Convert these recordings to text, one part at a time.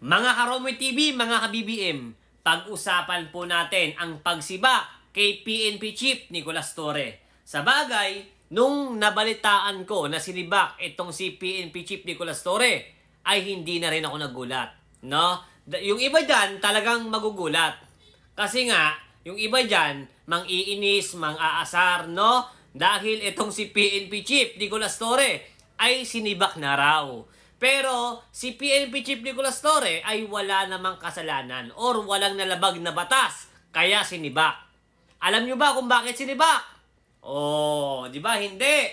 Mga Karomi TV, mga ka-BBM, pag-usapan po natin ang pagsiba kay PNP Chief Nicolas Torre. Sa bagay, nung nabalitaan ko na sinibak itong si PNP Chief Nicolas Torre, ay hindi na rin ako nagulat. No? Yung iba dyan talagang magugulat. Kasi nga, yung iba dyan, mang-iinis, mang-aasar, no? Dahil itong si PNP Chief Nicolas Torre ay sinibak na raw. Pero si PNP Chief Nicolas Torre ay wala namang kasalanan or walang nalabag na batas, kaya sinibak. Alam nyo ba kung bakit sinibak? Oh, di ba? Hindi.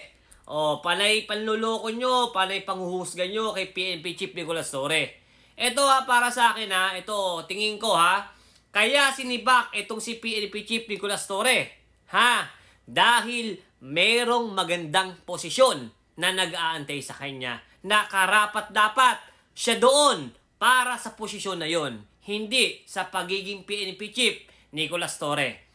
Oh, panay panluloko nyo, panay panghuhusga nyo kay PNP Chief Nicolas Torre. Ito para sa akin ito, tingin ko kaya sinibak itong si PNP Chief Nicolas Torre. Dahil merong magandang posisyon na nag-aantay sa kanya na karapat-dapat siya doon para sa posisyon na yon, hindi sa pagiging PNP Chief Nicolas Torre.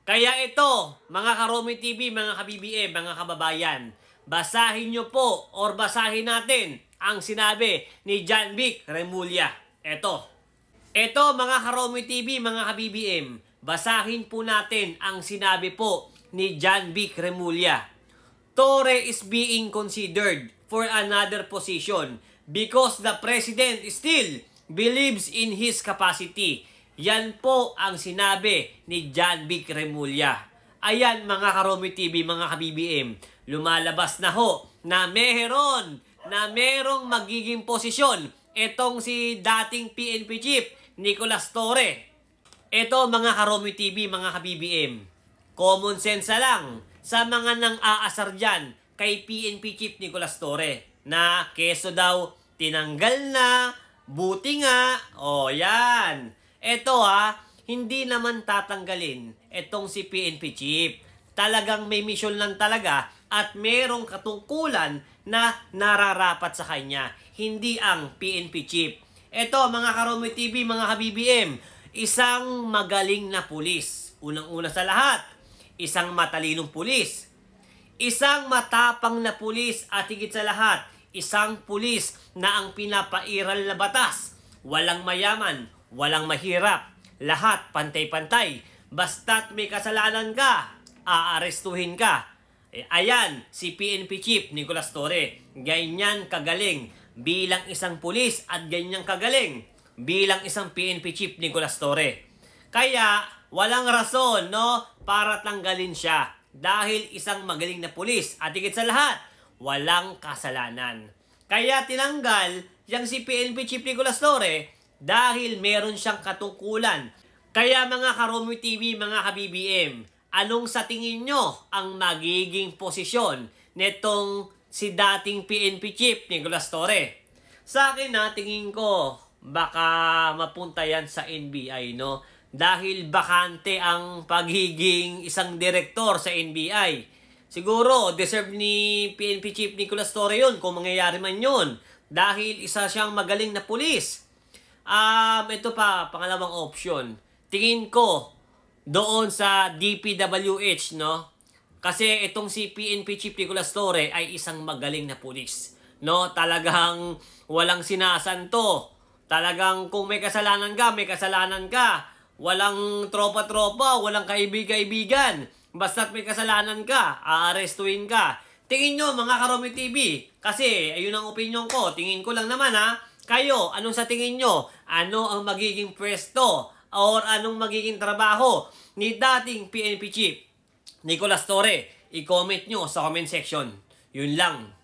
Kaya ito, mga Karomi TV, mga ka-BBM, mga kababayan, basahin nyo po or basahin natin ang sinabi ni John Vic Remulla. Ito mga Karomi TV, mga ka-BBM, basahin po natin ang sinabi po ni John Vic Remulla. Torre is being considered for another position because the president still believes in his capacity. Yan po ang sinabi ni John Vic Remulla. Ayan mga Karomi TV, mga ka-BBM, lumalabas na na merong magiging posisyon itong si dating PNP Chief Nicolas Torre. Ito mga Karomi TV, mga ka-BBM, common sense lang sa mga nang-aasar dyan kay PNP Chief Nicolas Torre na keso daw tinanggal na, buti nga, yan. Ito hindi naman tatanggalin itong si PNP Chief. Talagang may mission lang talaga at merong katungkulan na nararapat sa kanya, hindi ang PNP Chief. Ito mga Karomi TV, mga ka-BBM, isang magaling na pulis. Unang-una sa lahat, isang matalinong pulis, isang matapang na pulis at higit sa lahat, isang pulis na ang pinapairal na batas. Walang mayaman, walang mahirap, lahat pantay-pantay. Basta't may kasalanan ka, aarestuhin ka. Ayan, si PNP Chief Nicolas Torre. Ganyan kagaling bilang isang pulis at ganyan kagaling bilang isang PNP Chief Nicolas Torre. Kaya walang rason para tanggalin siya dahil isang magaling na pulis at higit sa lahat, walang kasalanan. Kaya tinanggal yang si PNP Chief Nicolas Torre dahil meron siyang katungkulan. Kaya mga Karomi TV, mga ka-BBM, anong sa tingin nyo ang magiging posisyon netong si dating PNP Chief Nicolas Torre? Sa akin tingin ko baka mapunta yan sa NBI, dahil bakante ang pagiging isang direktor sa NBI. Siguro, deserve ni PNP Chief Nicolas Torre yun kung mangyayari man yun. Dahil isa siyang magaling na pulis. Ito pa, pangalawang option. Tingin ko doon sa DPWH, Kasi itong si PNP Chief Nicolas Torre ay isang magaling na pulis. Talagang walang sinasanto. Talagang kung may kasalanan ka, may kasalanan ka. Walang tropa-tropa, walang kaibig-kaibigan. Basta't may kasalanan ka, aarestuhin ka. Tingin nyo mga Karomi TV, kasi ayun ang opinion ko, tingin ko lang naman kayo, anong sa tingin nyo? Ano ang magiging pwesto or anong magiging trabaho ni dating PNP Chief Nicolas Torre? I-comment nyo sa comment section. Yun lang.